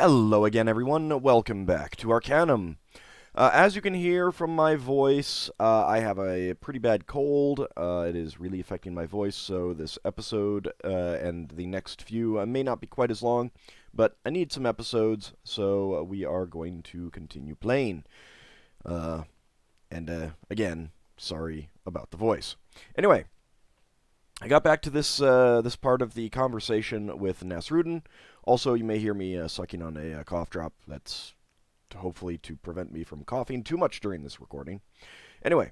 Hello again, everyone. Welcome back to Arcanum. As you can hear from my voice, I have a pretty bad cold. It is really affecting my voice, so this episode and the next few may not be quite as long, but I need some episodes, so we are going to continue playing. Again, sorry about the voice. Anyway, I got back to this part of the conversation with Nasir Uddin. Also, you may hear me sucking on a cough drop. That's hopefully to prevent me from coughing too much during this recording. Anyway,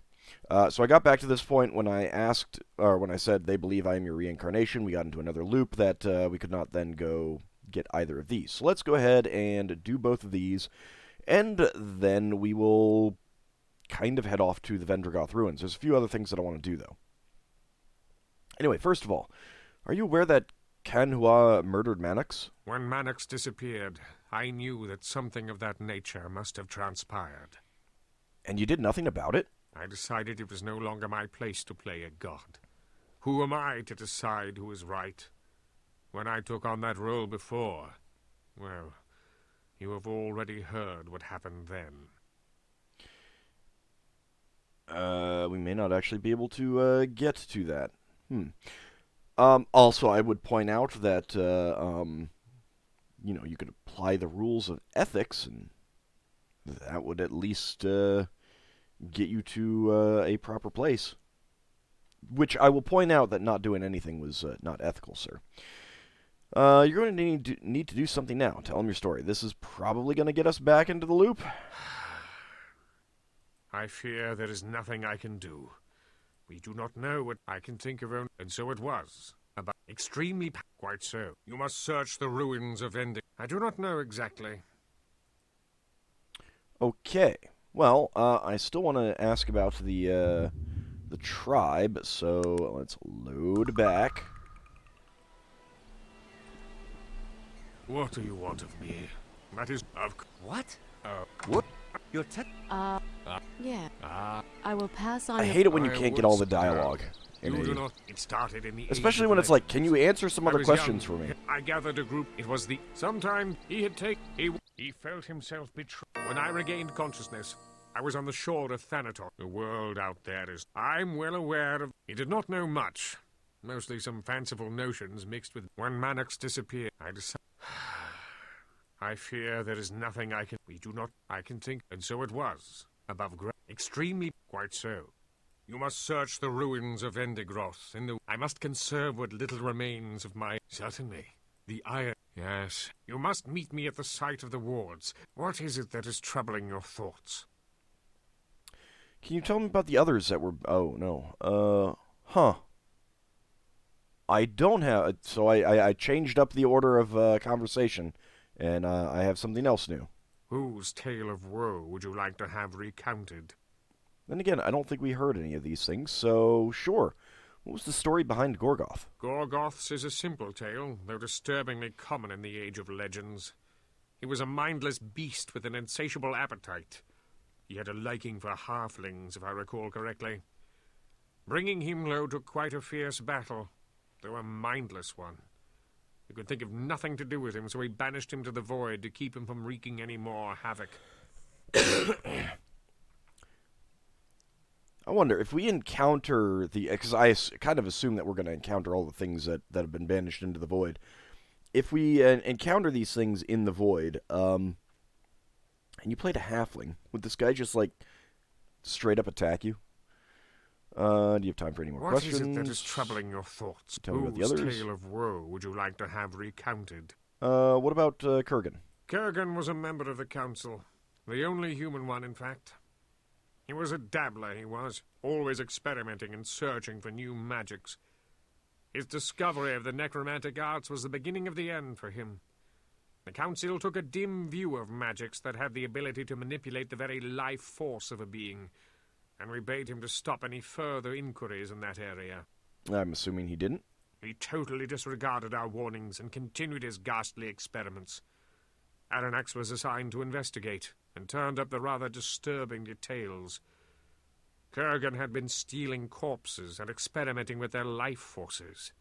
so I got back to this point when I said they believe I am your reincarnation. We got into another loop that we could not then go get either of these. So let's go ahead and do both of these, and then we will kind of head off to the Gorgoth ruins. There's a few other things that I want to do, though. Anyway, first of all, are you aware that Canhua murdered Mannix? When Mannix disappeared, I knew that something of that nature must have transpired. And you did nothing about it? I decided it was no longer my place to play a god. Who am I to decide who is right? When I took on that role before, well, you have already heard what happened then. We may not actually be able to get to that. Also, I would point out that, you could apply the rules of ethics, and that would at least get you to a proper place. Which I will point out that not doing anything was not ethical, sir. You're going to need to do something now. Tell him your story. This is probably going to get us back into the loop. I fear there is nothing I can do. We do not know what I can think of, and so it was. About extremely quite so. You must search the ruins of Ending. I do not know exactly. Okay. Well, I still want to ask about the tribe, so let's load back. What do you want of me? That is of what? What? Your Yeah. I will pass on. I hate it when you can't get all the dialogue. You do not. It started in the especially when it's like, can you answer some other questions for me? I gathered a group. It was the sometime he had taken. He felt himself betrayed. When I regained consciousness, I was on the shore of Thanatos. The world out there is. I'm well aware of. He did not know much. Mostly some fanciful notions mixed with. When Mannix disappeared, I decided. I fear there is nothing I can. We do not. I can think, and so it was. Above ground, extremely quite so. You must search the ruins of Endigroth. I must conserve what little remains of my. Certainly, the iron. Yes, you must meet me at the site of the wards. What is it that is troubling your thoughts? Can you tell me about the others that were? Oh no. I don't have. So I changed up the order of conversation. And I have something else new. Whose tale of woe would you like to have recounted? Then again, I don't think we heard any of these things, so sure. What was the story behind Gorgoth? Gorgoth's is a simple tale, though disturbingly common in the age of legends. He was a mindless beast with an insatiable appetite. He had a liking for halflings, if I recall correctly. Bringing him low took quite a fierce battle, though a mindless one. You could think of nothing to do with him, so he banished him to the void to keep him from wreaking any more havoc. I wonder, if we encounter the... Because I kind of assume that we're going to encounter all the things that have been banished into the void. If we encounter these things in the void, and you played a halfling, would this guy just, like, straight up attack you? Do you have time for any more questions? What is it that is troubling your thoughts? Tell me about the others. Whose tale of woe would you like to have recounted? What about Kurgan? Kurgan was a member of the council. The only human one, in fact. He was a dabbler, he was. Always experimenting and searching for new magics. His discovery of the necromantic arts was the beginning of the end for him. The council took a dim view of magics that had the ability to manipulate the very life force of a being, and we bade him to stop any further inquiries in that area. I'm assuming he didn't. He totally disregarded our warnings and continued his ghastly experiments. Aranax was assigned to investigate, and turned up the rather disturbing details. Kurgan had been stealing corpses and experimenting with their life forces.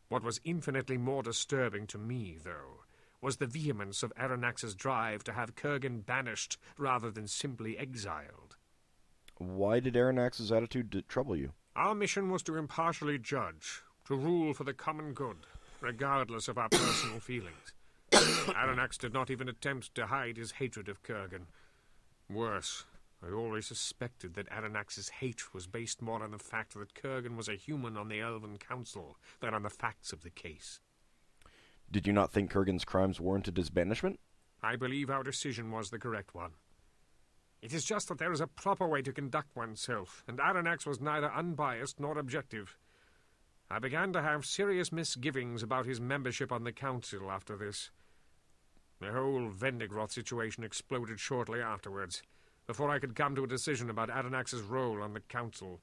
What was infinitely more disturbing to me, though, was the vehemence of Aranax's drive to have Kurgan banished rather than simply exiled. Why did Aranax's attitude trouble you? Our mission was to impartially judge, to rule for the common good, regardless of our personal feelings. Aranax did not even attempt to hide his hatred of Kurgan. Worse, I always suspected that Aranax's hate was based more on the fact that Kurgan was a human on the Elven Council than on the facts of the case. Did you not think Kurgan's crimes warranted his banishment? I believe our decision was the correct one. It is just that there is a proper way to conduct oneself, and Aranax was neither unbiased nor objective. I began to have serious misgivings about his membership on the Council after this. The whole Vendigroth situation exploded shortly afterwards, before I could come to a decision about Aranax's role on the Council.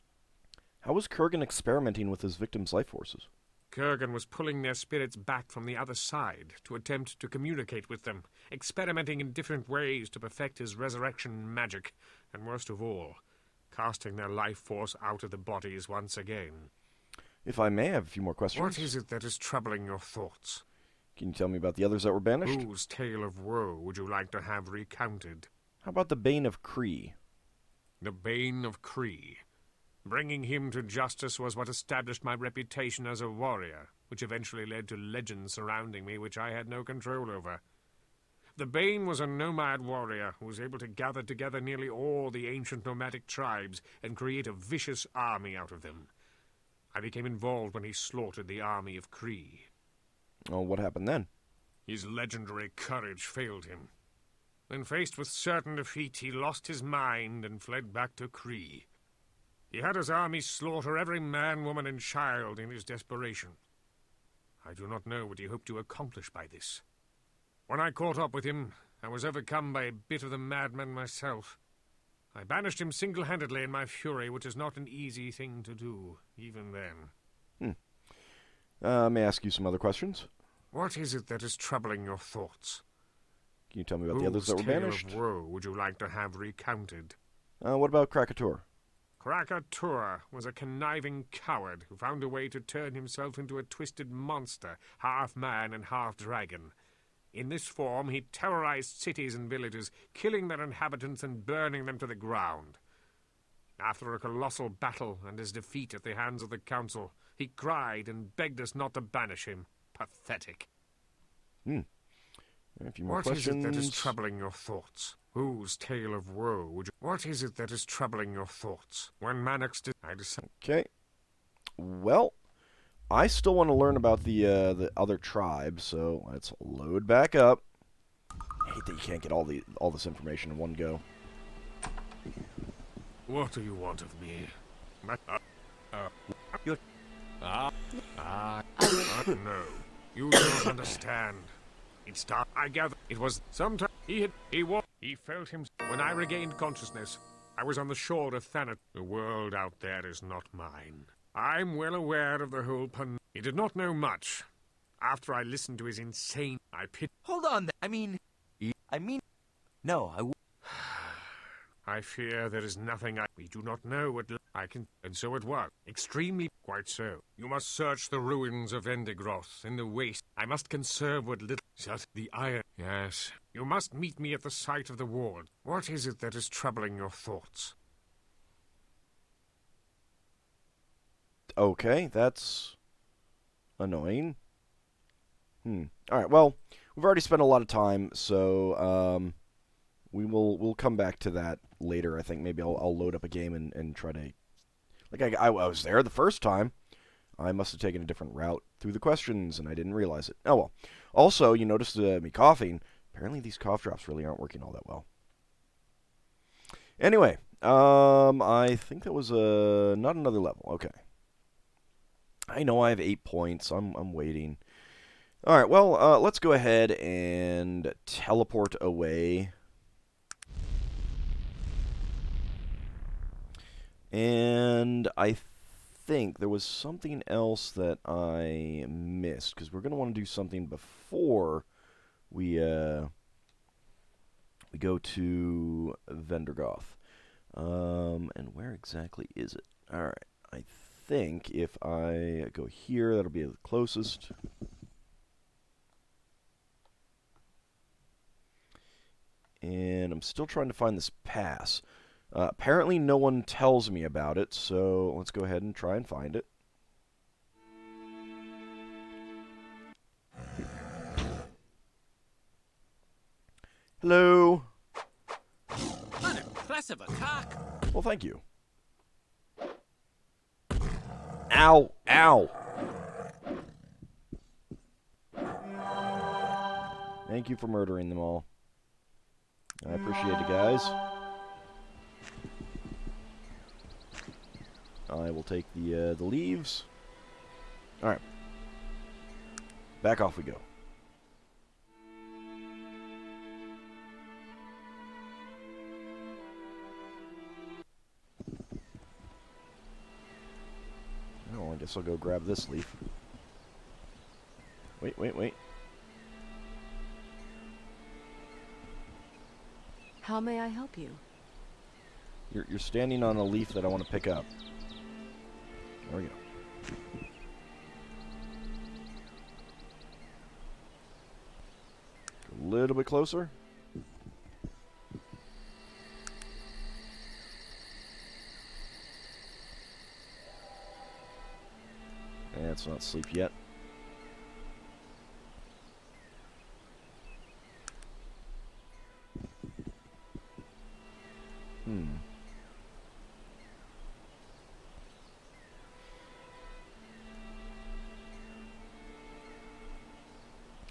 How was Kurgan experimenting with his victims' life forces? Kurgan was pulling their spirits back from the other side to attempt to communicate with them, experimenting in different ways to perfect his resurrection magic, and worst of all, casting their life force out of the bodies once again. If I may, I have a few more questions. What is it that is troubling your thoughts? Can you tell me about the others that were banished? Whose tale of woe would you like to have recounted? How about the Bane of Kree? The Bane of Kree. Bringing him to justice was what established my reputation as a warrior, which eventually led to legends surrounding me which I had no control over. The Bane was a nomad warrior who was able to gather together nearly all the ancient nomadic tribes and create a vicious army out of them. I became involved when he slaughtered the army of Kree. Oh, what happened then? His legendary courage failed him. When faced with certain defeat, he lost his mind and fled back to Kree. He had his army slaughter every man, woman, and child in his desperation. I do not know what he hoped to accomplish by this. When I caught up with him, I was overcome by a bit of the madman myself. I banished him single-handedly in my fury, which is not an easy thing to do, even then. May I ask you some other questions? What is it that is troubling your thoughts? Can you tell me about the others that were banished? Whose tale of woe would you like to have recounted? What about Krakator? Krakator was a conniving coward who found a way to turn himself into a twisted monster, half man and half dragon. In this form, he terrorized cities and villages, killing their inhabitants and burning them to the ground. After a colossal battle and his defeat at the hands of the Council, he cried and begged us not to banish him. Pathetic. A few more What questions. is it that is troubling your thoughts? Whose tale of woe would you... What is it that is troubling your thoughts? When Mannix did... I decided... Okay. Well, I still want to learn about the other tribes, so let's load back up. I hate that you can't get all this information in one go. What do you want of me? No. You don't understand. It started. I gather it was sometime he felt him when I regained consciousness. I was on the shore of Thanatos. The world out there is not mine. I'm well aware of the whole pun. He did not know much. After I listened to his insane, I pit. Hold on. No, I fear there is nothing we do not know what I can, and so it was. Extremely, quite so. You must search the ruins of Vendigroth in the waste. I must conserve what little, just the iron. Yes. You must meet me at the site of the ward. What is it that is troubling your thoughts? Okay, that's annoying. Alright, well, we've already spent a lot of time, so we'll come back to that later. I think maybe I'll load up a game and try to... Like, I was there the first time. I must have taken a different route through the questions, and I didn't realize it. Oh, well. Also, you noticed me coughing. Apparently these cough drops really aren't working all that well. Anyway, I think that was not another level. Okay. I know I have 8 points. I'm waiting. Alright, well, let's go ahead and teleport away. And I think there was something else that I missed, because we're going to want to do something before we go to Vendigroth. And where exactly is it? Alright, I think if I go here, that'll be the closest. And I'm still trying to find this pass. Apparently no one tells me about it, so let's go ahead and try and find it. Hello? An impressive attack. Well, thank you. Ow! Ow! Thank you for murdering them all. I appreciate it, guys. I will take the leaves. Alright. Back off we go. Oh, I guess I'll go grab this leaf. Wait, wait, wait. How may I help you? You're standing on a leaf that I want to pick up. There we go. A little bit closer. Yeah, it's not asleep yet.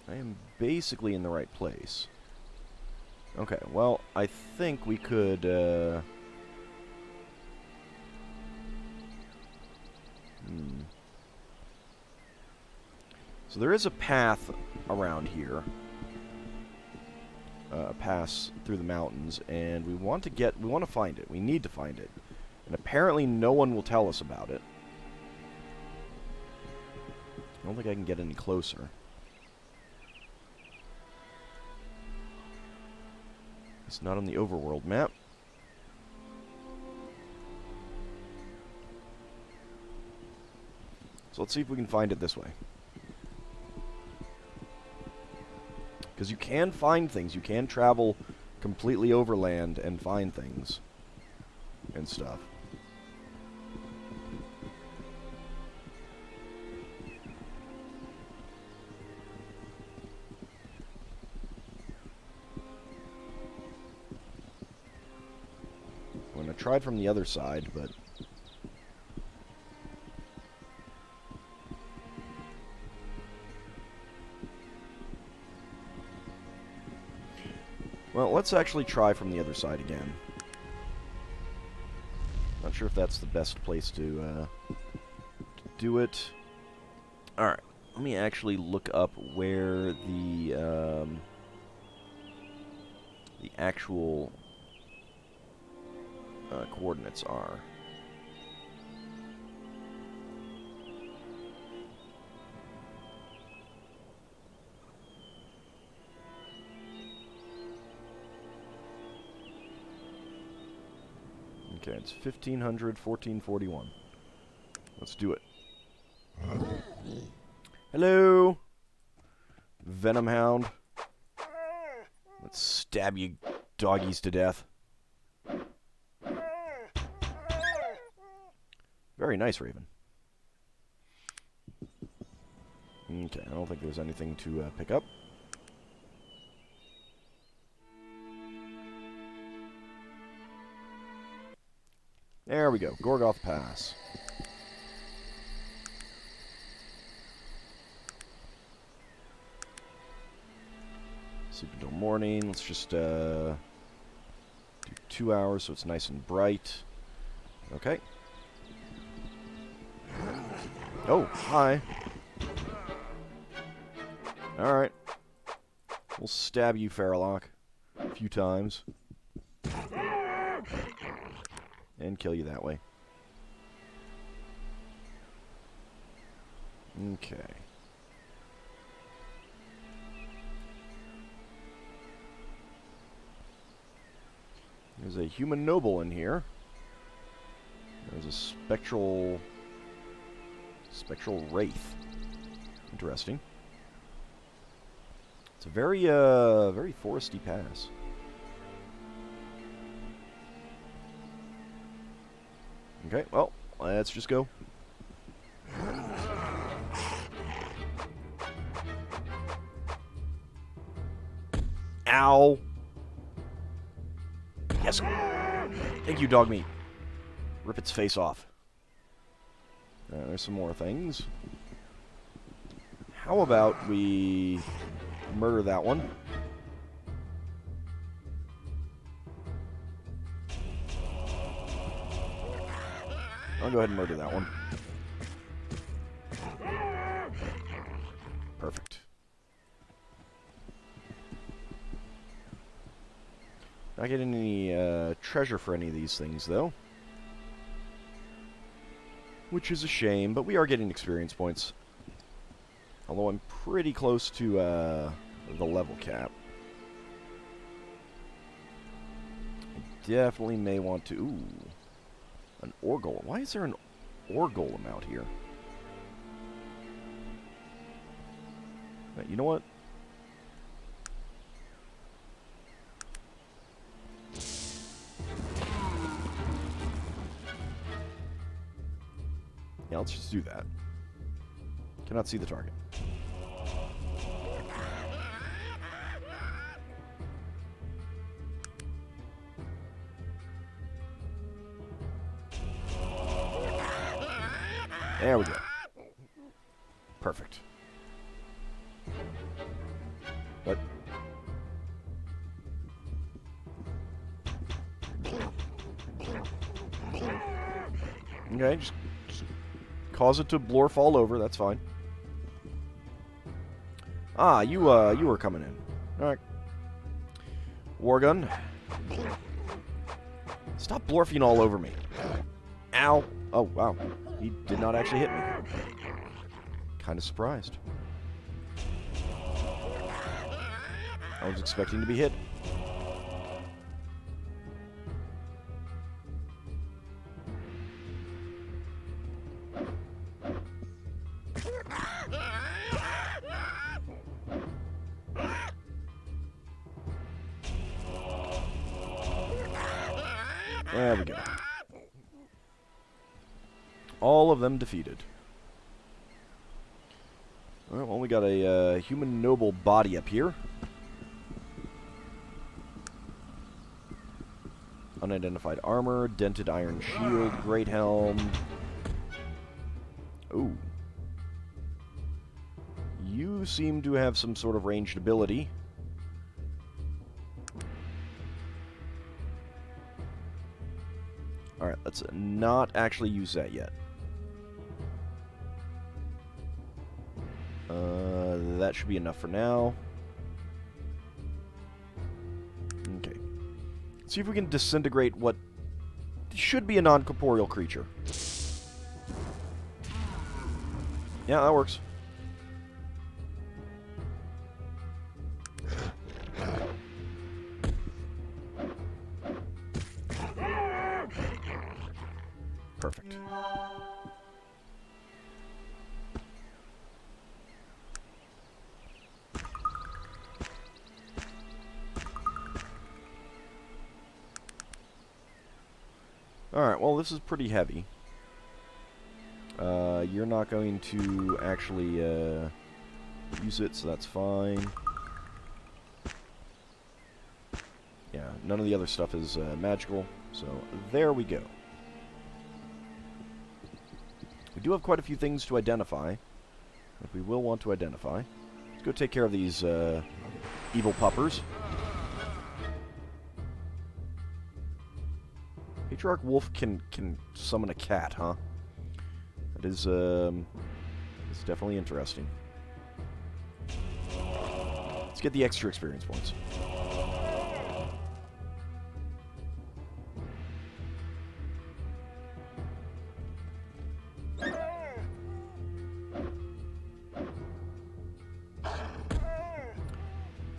I am basically in the right place. Okay, well, I think we could, So there is a path around here. A pass through the mountains, and we want to find it. We need to find it. And apparently no one will tell us about it. I don't think I can get any closer. It's not on the overworld map. So let's see if we can find it this way. Because you can find things. You can travel completely overland and find things. And stuff. When I tried from the other side, but... Well, let's actually try from the other side again. Not sure if that's the best place to do it. Alright, let me actually look up where the actual coordinates are. Okay, it's 1500, 1441. Let's do it. Hello? Venom Hound. Let's stab you doggies to death. Very nice, Raven. Okay, I don't think there's anything to pick up. There we go. Gorgoth Pass. Sleep until morning. Let's just do 2 hours so it's nice and bright. Okay. Oh, hi. Alright. We'll stab you, Farrellock, a few times. And kill you that way. Okay. There's a human noble in here. There's a spectral wraith. Interesting. It's a very foresty pass. Okay, well, let's just go. Ow! Yes. Thank you, dog meat. Rip its face off. There's some more things. How about we murder that one? I'll go ahead and murder that one. Perfect. Not getting any treasure for any of these things, though. Which is a shame, but we are getting experience points. Although I'm pretty close to the level cap. I definitely may want to... Ooh. An ore golem. Why is there an ore golem out here? You know what? Yeah, let's just do that. Cannot see the target. There we go. Perfect. What? Okay, just cause it to blorf all over, that's fine. Ah, you were coming in. Alright. Wargun. Stop blorfing all over me. Ow. Oh, wow. He did not actually hit me. Kind of surprised. I was expecting to be hit. There we go. All of them defeated. Alright, well, we got a human noble body up here. Unidentified armor, dented iron shield, great helm. Ooh. You seem to have some sort of ranged ability. Alright, let's not actually use that yet. That should be enough for now. Okay. Let's see if we can disintegrate what should be a non-corporeal creature. Yeah, that works. Perfect. Alright, well, this is pretty heavy. You're not going to actually use it, so that's fine. Yeah, none of the other stuff is magical, so there we go. We do have quite a few things to identify, that we will want to identify. Let's go take care of these evil puppers. Patriarch Wolf can summon a cat, huh? That is it's definitely interesting. Let's get the extra experience points.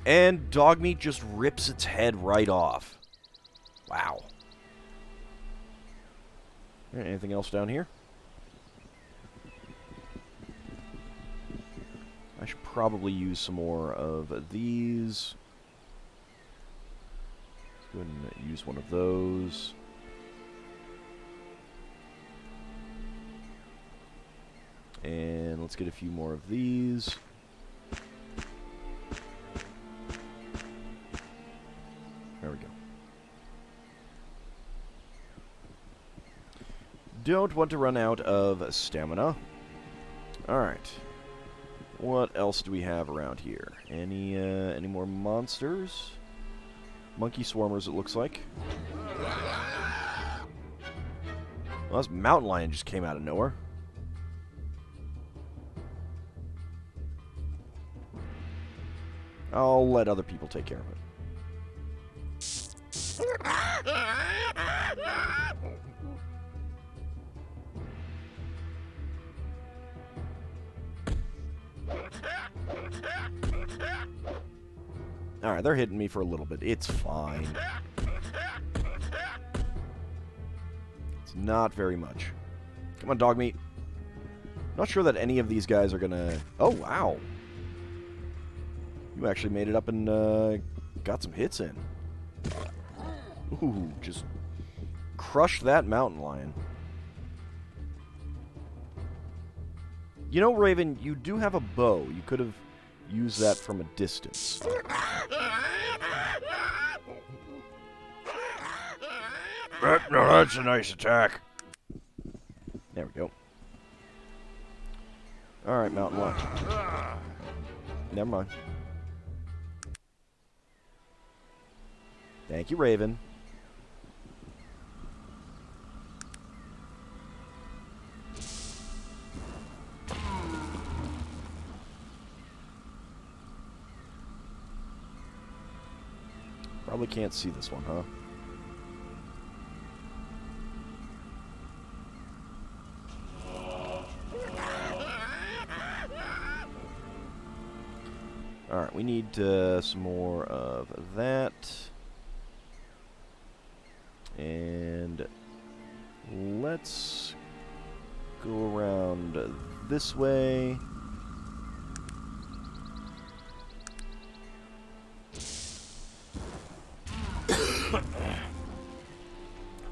And Dogmeat just rips its head right off. Wow. Anything else down here? I should probably use some more of these. Let's go ahead and use one of those. And let's get a few more of these. There we go. Don't want to run out of stamina. Alright. What else do we have around here? Any more monsters? Monkey swarmers, it looks like. Well, this mountain lion just came out of nowhere. I'll let other people take care of it. Alright, they're hitting me for a little bit. It's fine. It's not very much. Come on, dog meat. Not sure that any of these guys are gonna... Oh, wow. You actually made it up and got some hits in. Ooh, just crushed that mountain lion. You know, Raven, you do have a bow. You could have used that from a distance. No, that's a nice attack. There we go. Alright, mountain lion. Never mind. Thank you, Raven. Probably can't see this one, huh? Alright, we need some more of that. And let's go around this way.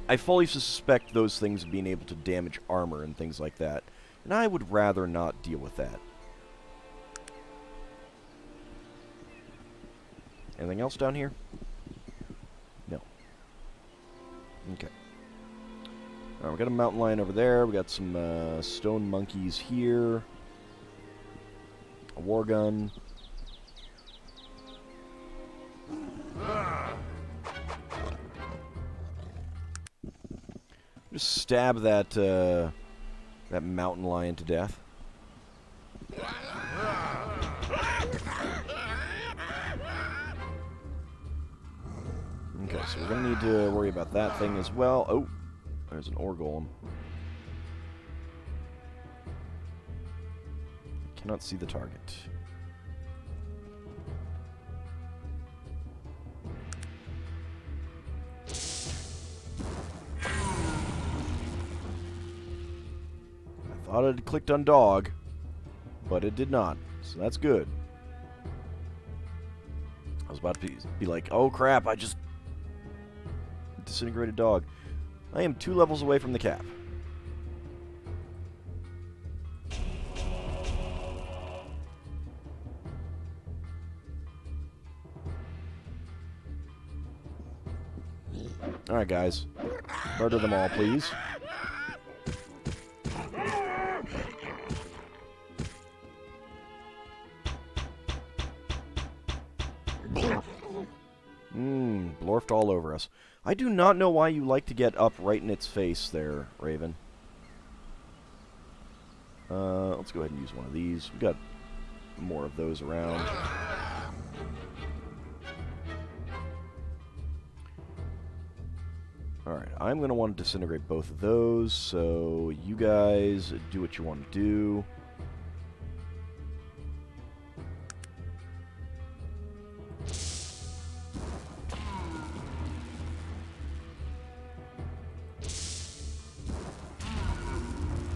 I fully suspect those things being able to damage armor and things like that, and I would rather not deal with that. Anything else down here? No. Okay. Alright, we got a mountain lion over there. We got some stone monkeys here. A war gun. Just stab that that mountain lion to death. Okay, so we're gonna need to worry about that thing as well. Oh, there's an ore golem. Cannot see the target. I thought it had clicked on dog, but it did not, so that's good. I was about to be like, oh crap, I just disintegrated dog. I am 2 levels away from the cap. Alright guys, murder them all please. Blorfed all over us. I do not know why you like to get up right in its face there, Raven. Let's go ahead and use one of these. We've got more of those around. Alright, I'm going to want to disintegrate both of those, so you guys do what you want to do.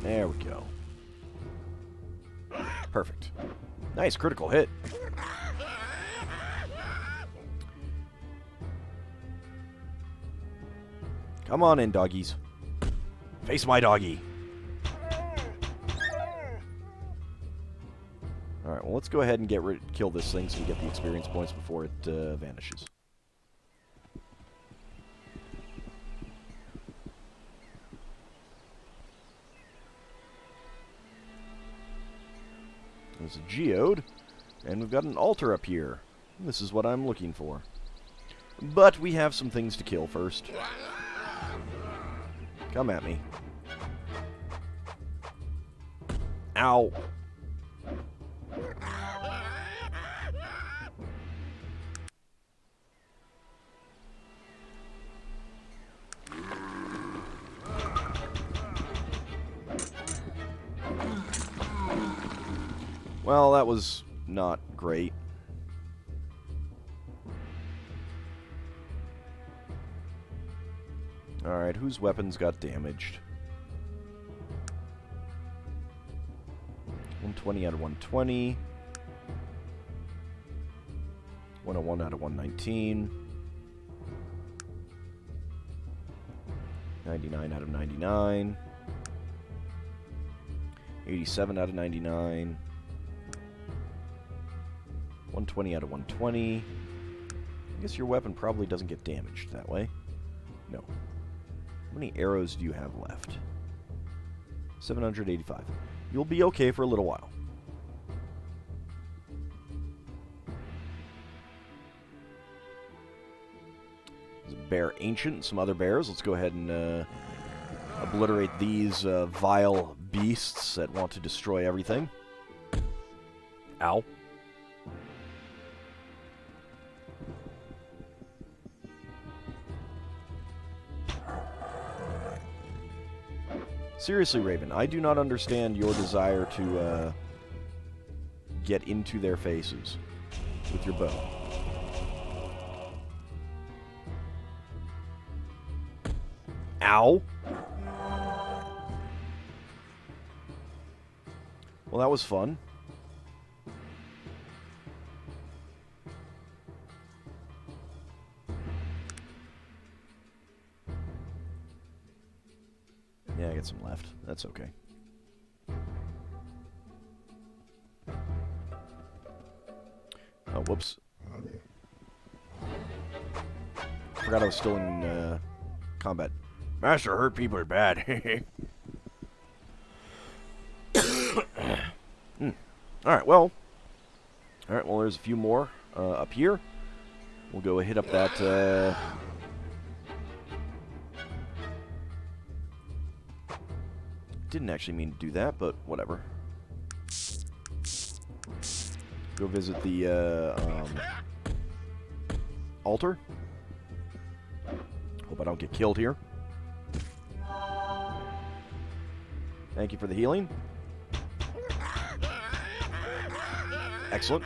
There we go. Perfect. Nice critical hit. Come on in, doggies. Face my doggy. let's go ahead and kill this thing so we get the experience points before it vanishes. There's a geode, and we've got an altar up here. This is what I'm looking for. But we have some things to kill first. Come at me. Ow. Well, that was not great. Alright, whose weapons got damaged? 120 out of 120. 101 out of 119. 99 out of 99. 87 out of 99. 120 out of 120. I guess your weapon probably doesn't get damaged that way. No. How many arrows do you have left? 785. You'll be okay for a little while. There's a bear ancient and some other bears. Let's go ahead and obliterate these vile beasts that want to destroy everything. Ow. Seriously, Raven, I do not understand your desire to get into their faces with your bow. Ow! Well, that was fun. Yeah, I got some left. That's okay. Oh, whoops. Forgot I was still in combat. Master, hurt people are bad. Alright, well, there's a few more up here. We'll go hit up that... Didn't actually mean to do that, but whatever. Go visit the altar. Hope I don't get killed here. Thank you for the healing. Excellent.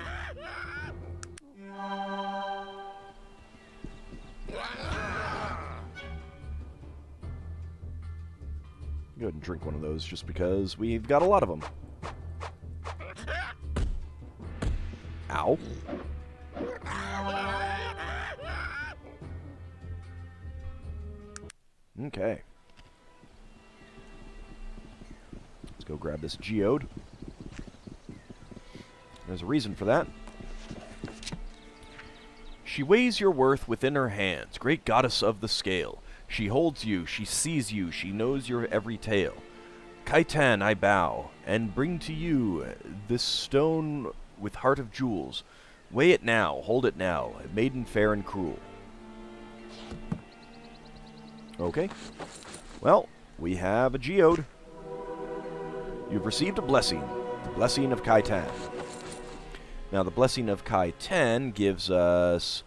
Go ahead and drink one of those just because we've got a lot of them. Ow. Okay. Let's go grab this geode. There's a reason for that. She weighs your worth within her hands, great goddess of the scale. She holds you, she sees you, she knows your every tale. Kaitan, I bow, and bring to you this stone with heart of jewels. Weigh it now, hold it now, maiden fair and cruel. Okay. Well, we have a geode. You've received a blessing, the blessing of Kaitan. Now, the blessing of Kaitan gives us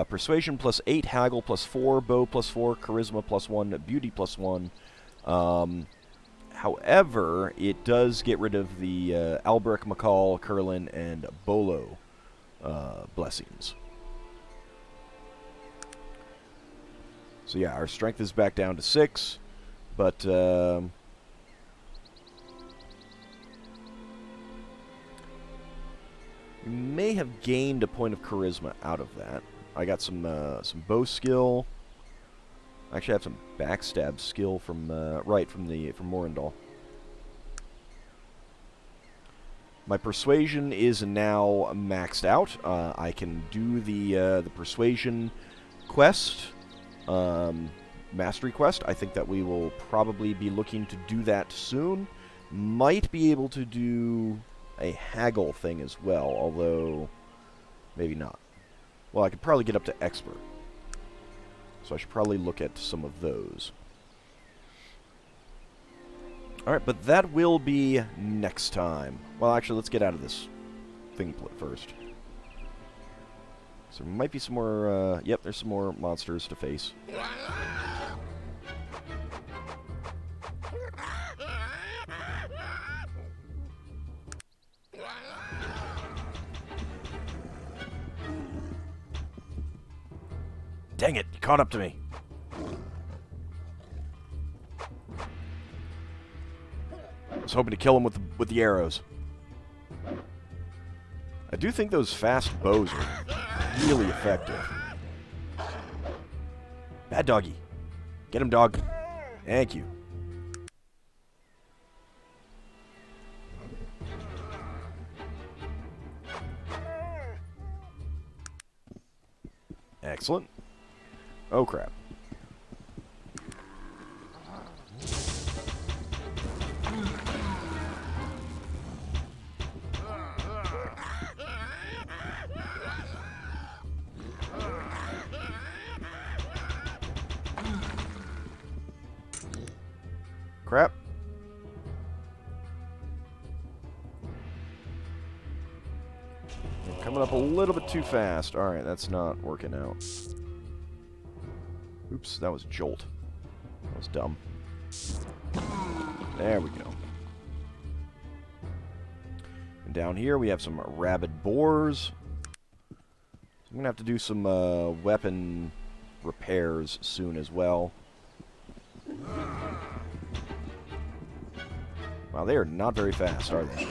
persuasion plus 8, haggle plus 4, bow plus 4, charisma plus 1, beauty plus 1. However, it does get rid of the Albrecht, McCall, Curlin, and Bolo blessings. So yeah, our strength is back down to 6, but we may have gained a point of charisma out of that. I got some bow skill. Actually, I have some backstab skill from from Morindal. My persuasion is now maxed out. I can do the persuasion quest, mastery quest. I think that we will probably be looking to do that soon. Might be able to do a haggle thing as well, although maybe not. Well, I could probably get up to expert, so I should probably look at some of those. Alright, but that will be next time. Well, actually, let's get out of this thing first. So there might be some more, yep, there's some more monsters to face. Dang it, you caught up to me. I was hoping to kill him with the arrows. I do think those fast bows are really effective. Bad doggy. Get him, dog. Thank you. Excellent. Oh, crap. Crap. You're coming up a little bit too fast. Alright, that's not working out. Oops, that was a jolt. That was dumb. There we go. And down here we have some rabid boars. So I'm going to have to do some weapon repairs soon as well. Wow, they are not very fast, are they?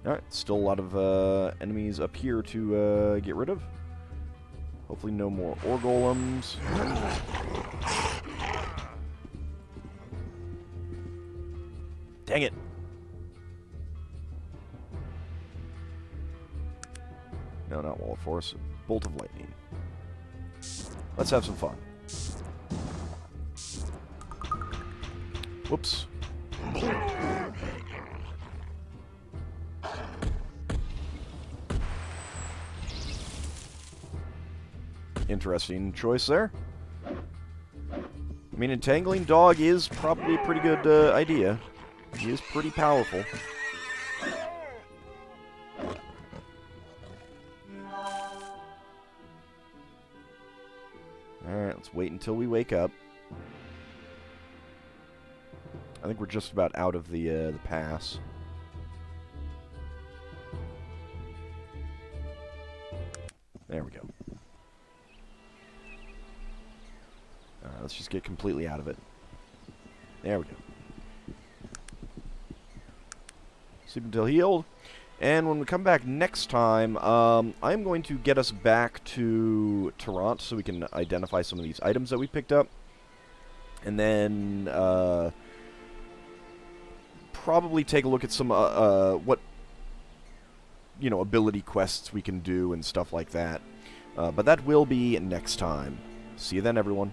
Alright, still a lot of enemies up here to get rid of. Hopefully no more ore golems. Dang it! No, not wall of force. Bolt of lightning. Let's have some fun. Whoops. Interesting choice there. I mean, entangling dog is probably a pretty good idea. He is pretty powerful. Alright, let's wait until we wake up. I think we're just about out of the pass. There we go. Let's just get completely out of it. There we go. Sleep until healed. And when we come back next time, I'm going to get us back to Tarant so we can identify some of these items that we picked up. And then probably take a look at some what ability quests we can do and stuff like that. But that will be next time. See you then, everyone.